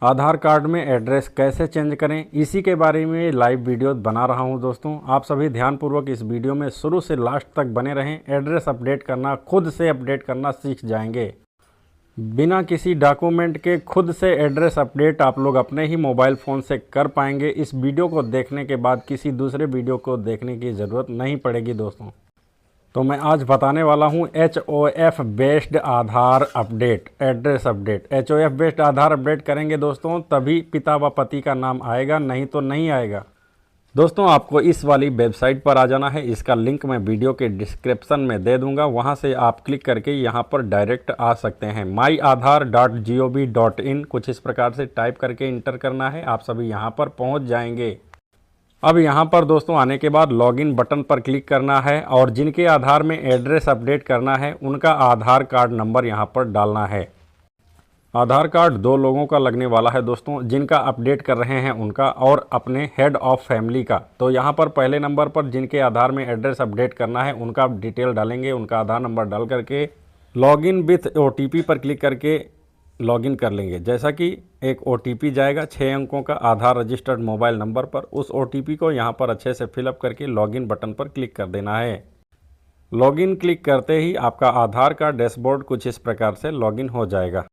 आधार card में address कैसे change करें, इसी के बारे में लाइव वीडियो बना रहा हूं दोस्तों। आप सभी ध्यानपूर्वक इस वीडियो में शुरू से लास्ट तक बने रहें। एड्रेस अपडेट करना, खुद से अपडेट करना सीख जाएंगे। बिना किसी डॉक्यूमेंट के खुद से एड्रेस अपडेट आप लोग अपने ही मोबाइल फ़ोन से कर पाएंगे। इस वीडियो को देखने के बाद किसी दूसरे वीडियो को देखने की ज़रूरत नहीं पड़ेगी दोस्तों। तो मैं आज बताने वाला हूं HOF based Aadhaar update, address update. HOF based Aadhaar update करेंगे दोस्तों तभी पिता व पति का नाम आएगा, नहीं तो नहीं आएगा। दोस्तों आपको इस वाली वेबसाइट पर आ जाना है। इसका लिंक मैं वीडियो के डिस्क्रिप्शन में दे दूंगा, वहां से आप क्लिक करके यहां पर डायरेक्ट आ सकते हैं। myaadhar.gov.in कुछ इस प्रकार से टाइप करके इंटर करना है। आप सभी यहां पर पहुंच जाएंगे। अब यहाँ पर दोस्तों आने के बाद लॉगिन बटन पर क्लिक करना है और जिनके आधार में एड्रेस अपडेट करना है उनका आधार कार्ड नंबर यहाँ पर डालना है। आधार कार्ड 2 लोगों का लगने वाला है दोस्तों, जिनका अपडेट कर रहे हैं उनका और अपने हेड ऑफ फैमिली का। तो यहाँ पर पहले नंबर पर जिनके आधार में एड्रेस अपडेट करना है उनका डिटेल डालेंगे, उनका आधार नंबर डाल करके लॉगिन विथ OTP पर क्लिक करके लॉगिन कर लेंगे। जैसा कि एक OTP जाएगा 6 अंकों का आधार रजिस्टर्ड मोबाइल नंबर पर, उस OTP को यहाँ पर अच्छे से फिलअप करके लॉगिन बटन पर क्लिक कर देना है। लॉगिन क्लिक करते ही आपका आधार का डैशबोर्ड कुछ इस प्रकार से लॉगिन हो जाएगा।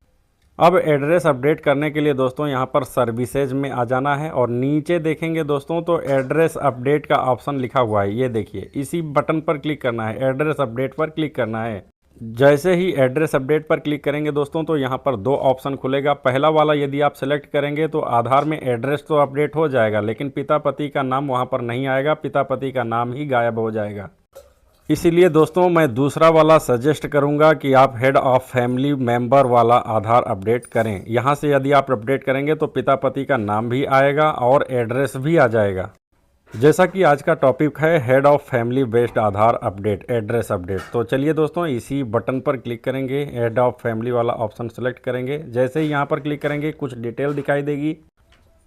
अब एड्रेस अपडेट करने के लिए दोस्तों यहाँ पर सर्विसेज में आ जाना है और नीचे देखेंगे दोस्तों तो एड्रेस अपडेट का ऑप्शन लिखा हुआ है, ये देखिए। इसी बटन पर क्लिक करना है, एड्रेस अपडेट पर क्लिक करना है। जैसे ही एड्रेस अपडेट पर क्लिक करेंगे दोस्तों तो यहाँ पर 2 ऑप्शन खुलेगा। पहला वाला यदि आप सेलेक्ट करेंगे तो आधार में एड्रेस तो अपडेट हो जाएगा, लेकिन पिता पति का नाम वहाँ पर नहीं आएगा, पिता पति का नाम ही गायब हो जाएगा। इसीलिए दोस्तों मैं दूसरा वाला सजेस्ट करूँगा कि आप हेड ऑफ फैमिली मेंबर वाला आधार अपडेट करें। यहाँ से यदि आप अपडेट करेंगे तो पिता पति का नाम भी आएगा और एड्रेस भी आ जाएगा। जैसा कि आज का टॉपिक है head of family based Aadhaar update, address update. तो चलिए दोस्तों इसी बटन पर क्लिक करेंगे, हेड ऑफ फैमिली वाला ऑप्शन सेलेक्ट करेंगे। जैसे ही यहाँ पर क्लिक करेंगे कुछ डिटेल दिखाई देगी।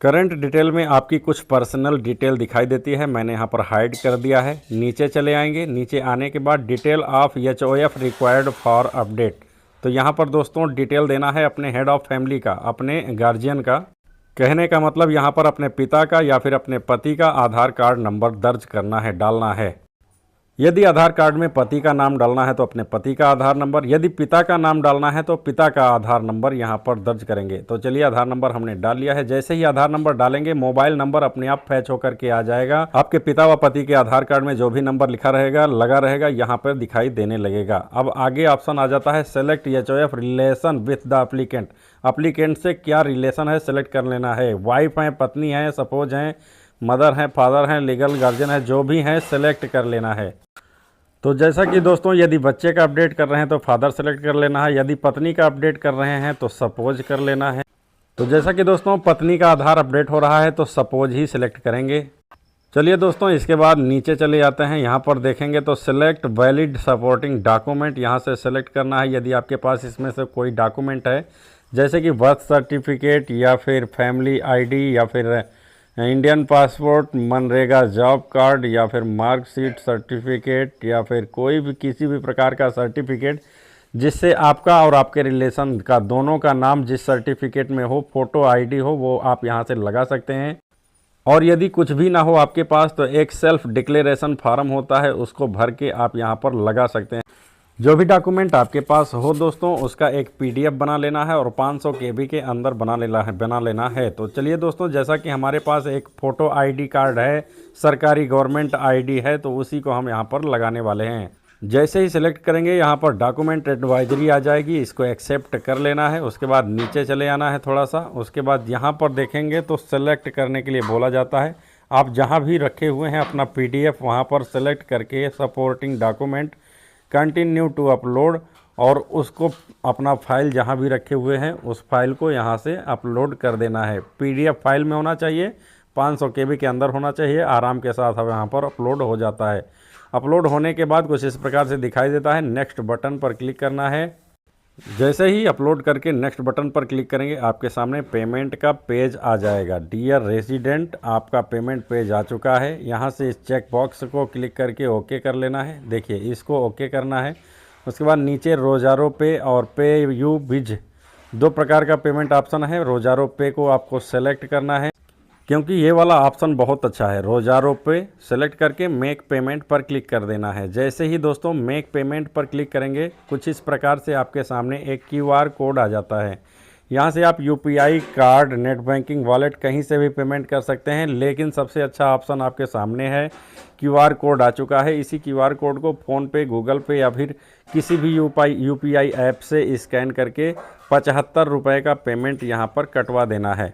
करंट डिटेल में आपकी कुछ पर्सनल डिटेल दिखाई देती है, मैंने यहाँ पर हाइड कर दिया है। नीचे चले आएंगे, नीचे आने के बाद detail of HOF required for update. तो यहाँ पर दोस्तों डिटेल देना है अपने हेड ऑफ फैमिली का, अपने गार्जियन का। कहने का मतलब यहाँ पर अपने पिता का या फिर अपने पति का आधार कार्ड नंबर दर्ज करना है, डालना है। यदि आधार कार्ड में पति का नाम डालना है तो अपने पति का आधार नंबर, यदि पिता का नाम डालना है तो पिता का आधार नंबर यहाँ पर दर्ज करेंगे। तो चलिए आधार नंबर हमने डाल लिया है। जैसे ही आधार नंबर डालेंगे मोबाइल नंबर अपने आप फैच होकर के आ जाएगा। आपके पिता व पति के आधार कार्ड में जो भी नंबर लिखा रहेगा, लगा रहेगा, यहाँ पर दिखाई देने लगेगा। अब आगे ऑप्शन आ जाता है select HOF relation with the applicant. Applicant से क्या रिलेशन है सेलेक्ट कर लेना है। वाइफ है, पत्नी है, सपोज हैं, मदर हैं, फादर हैं, लीगल गार्जियन है, जो भी हैं सेलेक्ट कर लेना है। तो जैसा कि दोस्तों यदि बच्चे का अपडेट कर रहे हैं तो फादर सेलेक्ट कर लेना है, यदि पत्नी का अपडेट कर रहे हैं तो सपोज कर लेना है। तो जैसा कि दोस्तों पत्नी का आधार अपडेट हो रहा है तो सपोज ही सिलेक्ट करेंगे। चलिए दोस्तों इसके बाद नीचे चले जाते हैं। यहाँ पर देखेंगे तो सिलेक्ट वैलिड सपोर्टिंग डॉक्यूमेंट, यहाँ से सेलेक्ट करना है यदि आपके पास इसमें से कोई डॉक्यूमेंट है, जैसे कि बर्थ सर्टिफिकेट या फिर फैमिली ID या फिर Indian passport, MNREGA job card या फिर मार्कशीट सर्टिफिकेट या फिर कोई भी किसी भी प्रकार का सर्टिफिकेट जिससे आपका और आपके रिलेशन का दोनों का नाम जिस सर्टिफिकेट में हो, फ़ोटो ID हो, वो आप यहाँ से लगा सकते हैं। और यदि कुछ भी ना हो आपके पास तो एक सेल्फ डिक्लेरेशन फॉर्म होता है, उसको भर के आप यहाँ पर लगा सकते हैं। जो भी डॉक्यूमेंट आपके पास हो दोस्तों उसका एक PDF बना लेना है और 500 KB के अंदर बना लेना है। तो चलिए दोस्तों जैसा कि हमारे पास एक फ़ोटो ID कार्ड है, सरकारी गवर्नमेंट ID है, तो उसी को हम यहाँ पर लगाने वाले हैं। जैसे ही सिलेक्ट करेंगे यहाँ पर डॉक्यूमेंट एडवाइजरी आ जाएगी, इसको एक्सेप्ट कर लेना है। उसके बाद नीचे चले आना है थोड़ा सा। उसके बाद यहाँ पर देखेंगे तो सेलेक्ट करने के लिए बोला जाता है। आप जहाँ भी रखे हुए हैं अपना PDF वहाँ पर सेलेक्ट करके supporting document continue to upload, और उसको अपना फाइल जहाँ भी रखे हुए हैं उस फाइल को यहाँ से अपलोड कर देना है। PDF फाइल में होना चाहिए, 500 KB के अंदर होना चाहिए, आराम के साथ अब यहाँ पर अपलोड हो जाता है। अपलोड होने के बाद कुछ इस प्रकार से दिखाई देता है। नेक्स्ट बटन पर क्लिक करना है। जैसे ही अपलोड करके नेक्स्ट बटन पर क्लिक करेंगे आपके सामने पेमेंट का पेज आ जाएगा। डियर रेजिडेंट, आपका पेमेंट पेज आ चुका है। यहाँ से इस चेक बॉक्स को क्लिक करके ओके कर लेना है। देखिए इसको ओके करना है। उसके बाद नीचे रोजारो पे और पे यू विज दो प्रकार का पेमेंट ऑप्शन है। रोज़ारो पे को आपको सेलेक्ट करना है, क्योंकि ये वाला ऑप्शन बहुत अच्छा है। रोज़ारो पे सेलेक्ट करके मेक पेमेंट पर क्लिक कर देना है। जैसे ही दोस्तों मेक पेमेंट पर क्लिक करेंगे, कुछ इस प्रकार से आपके सामने एक QR कोड आ जाता है। यहाँ से आप UPI, card, net banking, wallet कहीं से भी पेमेंट कर सकते हैं, लेकिन सबसे अच्छा ऑप्शन आपके सामने है। QR कोड आ चुका है। इसी QR कोड को फ़ोनपे, गूगल पे या फिर किसी भी UPI ऐप से स्कैन करके 75 रुपये का पेमेंट यहाँ पर कटवा देना है।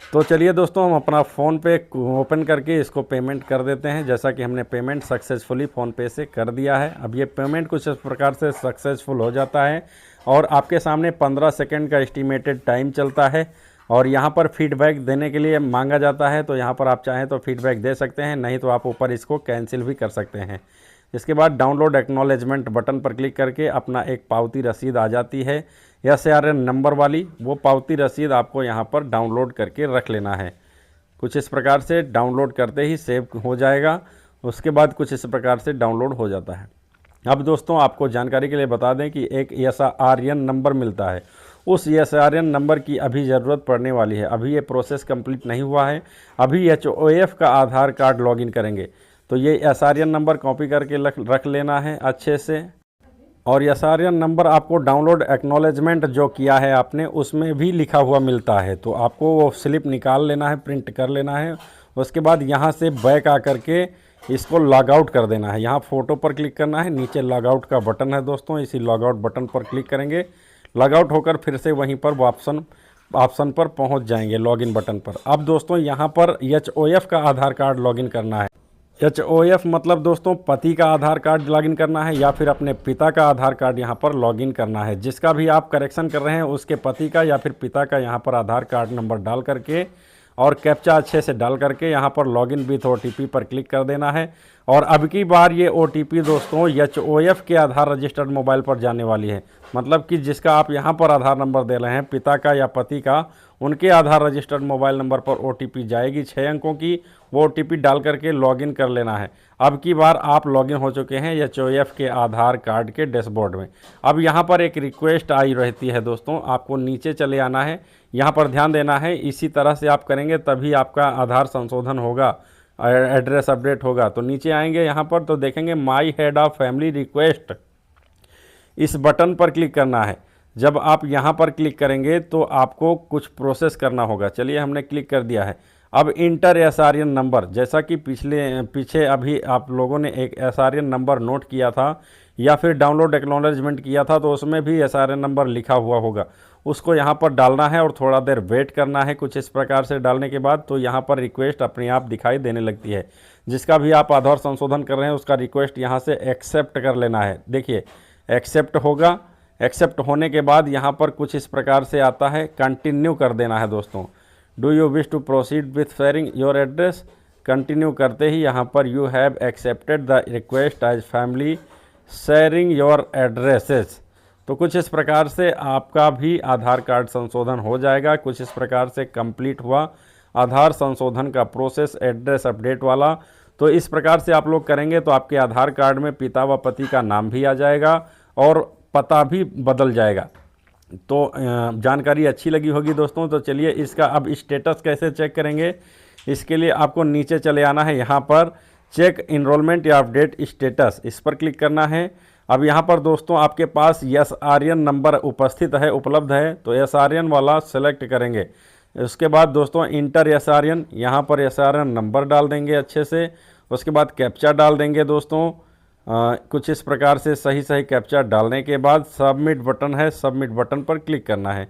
तो चलिए दोस्तों, हम अपना फ़ोनपे ओपन करके इसको पेमेंट कर देते हैं। जैसा कि हमने पेमेंट सक्सेसफुली फ़ोनपे से कर दिया है। अब ये पेमेंट कुछ इस प्रकार से सक्सेसफुल हो जाता है और आपके सामने 15 सेकंड का एस्टिमेटेड टाइम चलता है और यहाँ पर फीडबैक देने के लिए मांगा जाता है। तो यहाँ पर आप चाहें तो फीडबैक दे सकते हैं, नहीं तो आप ऊपर इसको कैंसिल भी कर सकते हैं। इसके बाद डाउनलोड एक्नॉलेजमेंट बटन पर क्लिक करके अपना एक पावती रसीद आ जाती है SARN नंबर वाली, वो पावती रसीद आपको यहाँ पर डाउनलोड करके रख लेना है। कुछ इस प्रकार से डाउनलोड करते ही सेव हो जाएगा। उसके बाद कुछ इस प्रकार से डाउनलोड हो जाता है। अब दोस्तों, आपको जानकारी के लिए बता दें कि एक SARN नंबर मिलता है। उस SARN नंबर की अभी ज़रूरत पड़ने वाली है। अभी ये प्रोसेस कंप्लीट नहीं हुआ है। अभी HOF का आधार कार्ड लॉगिन करेंगे, तो ये SARN नंबर कॉपी करके रख लेना है अच्छे से। और SARN नंबर आपको डाउनलोड एक्नॉलेजमेंट जो किया है आपने, उसमें भी लिखा हुआ मिलता है। तो आपको वो स्लिप निकाल लेना है, प्रिंट कर लेना है। उसके बाद यहाँ से बैक आकर के इसको लॉग आउट कर देना है। यहाँ फ़ोटो पर क्लिक करना है, नीचे लॉग आउट का बटन है दोस्तों, इसी लॉग आउट बटन पर क्लिक करेंगे। लॉग आउट होकर फिर से वहीं पर ऑप्शन पर पहुँच जाएंगे, लॉगिन बटन पर। अब दोस्तों, यहाँ पर HOF का आधार कार्ड लॉगिन करना है। HOF मतलब दोस्तों पति का आधार कार्ड लॉगिन करना है या फिर अपने पिता का आधार कार्ड यहाँ पर लॉगिन करना है। जिसका भी आप करेक्शन कर रहे हैं उसके पति का या फिर पिता का यहाँ पर आधार कार्ड नंबर डाल करके और कैप्चा अच्छे से डाल करके यहाँ पर लॉगिन विथ OTP पर क्लिक कर देना है। और अब की बार ये OTP दोस्तों HOF के आधार रजिस्टर्ड मोबाइल पर जाने वाली है। मतलब कि जिसका आप यहाँ पर आधार नंबर दे रहे हैं, पिता का या पति का, उनके आधार रजिस्टर्ड मोबाइल नंबर पर OTP जाएगी 6 अंकों की। वो OTP डाल करके लॉगिन कर लेना है। अब की बार आप लॉगिन हो चुके हैं HOF के आधार कार्ड के डैशबोर्ड में। अब यहाँ पर एक रिक्वेस्ट आई रहती है दोस्तों, आपको नीचे चले आना है, यहाँ पर ध्यान देना है। इसी तरह से आप करेंगे तभी आपका आधार संशोधन होगा, एड्रेस अपडेट होगा। तो नीचे आएंगे यहाँ पर तो देखेंगे my head of family request, इस बटन पर क्लिक करना है। जब आप यहाँ पर क्लिक करेंगे तो आपको कुछ प्रोसेस करना होगा। चलिए, हमने क्लिक कर दिया है। अब इंटर SARN नंबर, जैसा कि पीछे अभी आप लोगों ने एक SARN नंबर नोट किया था या फिर डाउनलोड एक्नॉलेजमेंट किया था, तो उसमें भी SARN नंबर लिखा हुआ होगा। उसको यहाँ पर डालना है और थोड़ा देर वेट करना है। कुछ इस प्रकार से डालने के बाद तो यहाँ पर रिक्वेस्ट अपने आप दिखाई देने लगती है। जिसका भी आप आधार संशोधन कर रहे हैं उसका रिक्वेस्ट यहाँ से एक्सेप्ट कर लेना है। देखिए, एक्सेप्ट होगा। एक्सेप्ट होने के बाद यहाँ पर कुछ इस प्रकार से आता है, कंटिन्यू कर देना है दोस्तों। Do you wish to proceed with sharing your address. Continue करते ही यहाँ पर you have accepted the request as family sharing your addresses. तो कुछ इस प्रकार से आपका भी आधार कार्ड संशोधन हो जाएगा। कुछ इस प्रकार से कंप्लीट हुआ आधार संशोधन का प्रोसेस, एड्रेस अपडेट वाला। तो इस प्रकार से आप लोग करेंगे तो आपके आधार कार्ड में पिता व पति का नाम भी आ जाएगा और पता भी बदल जाएगा। तो जानकारी अच्छी लगी होगी दोस्तों। तो चलिए, इसका अब स्टेटस कैसे चेक करेंगे, इसके लिए आपको नीचे चले आना है। यहाँ पर चेक इनरोलमेंट या अपडेट स्टेटस, इस पर क्लिक करना है। अब यहाँ पर दोस्तों आपके पास SARN नंबर उपलब्ध है, तो SARN वाला सेलेक्ट करेंगे। उसके बाद दोस्तों इंटर SARN, यहाँ पर SARN नंबर डाल देंगे अच्छे से। उसके बाद कैप्चा डाल देंगे दोस्तों। कुछ इस प्रकार से सही कैप्चा डालने के बाद सबमिट बटन है, सबमिट बटन पर क्लिक करना है।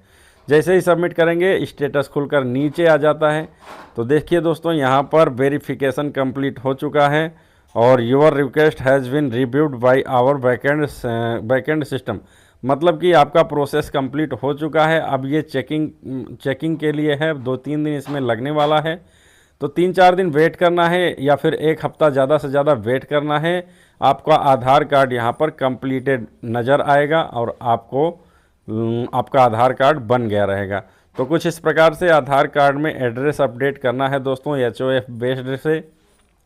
जैसे ही सबमिट करेंगे स्टेटस खुलकर नीचे आ जाता है। तो देखिए दोस्तों, यहाँ पर वेरिफिकेशन कंप्लीट हो चुका है और your request has been reviewed by our backend system. मतलब कि आपका प्रोसेस कंप्लीट हो चुका है। अब ये चेकिंग के लिए है, 2-3 दिन इसमें लगने वाला है। तो 3-4 दिन वेट करना है या फिर 1 हफ्ता ज़्यादा से ज़्यादा वेट करना है। आपका आधार कार्ड यहाँ पर कंप्लीटेड नज़र आएगा और आपको आपका आधार कार्ड बन गया रहेगा। तो कुछ इस प्रकार से आधार कार्ड में एड्रेस अपडेट करना है दोस्तों HOF बेस्ड से।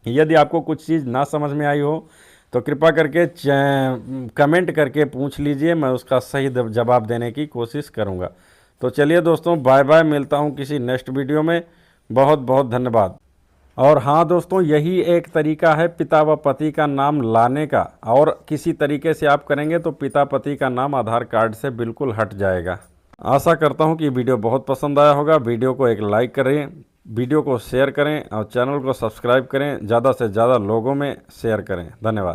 यदि आपको कुछ चीज़ ना समझ में आई हो तो कृपया करके कमेंट करके पूछ लीजिए, मैं उसका सही जवाब देने की कोशिश करूँगा। तो चलिए दोस्तों, बाय बाय, मिलता हूँ किसी नेक्स्ट वीडियो में। बहुत बहुत धन्यवाद। और हाँ दोस्तों, यही एक तरीका है पिता व पति का नाम लाने का, और किसी तरीके से आप करेंगे तो पिता पति का नाम आधार कार्ड से बिल्कुल हट जाएगा। आशा करता हूँ कि वीडियो बहुत पसंद आया होगा। वीडियो को एक लाइक करें, वीडियो को शेयर करें और चैनल को सब्सक्राइब करें, ज़्यादा से ज़्यादा लोगों में शेयर करें। धन्यवाद।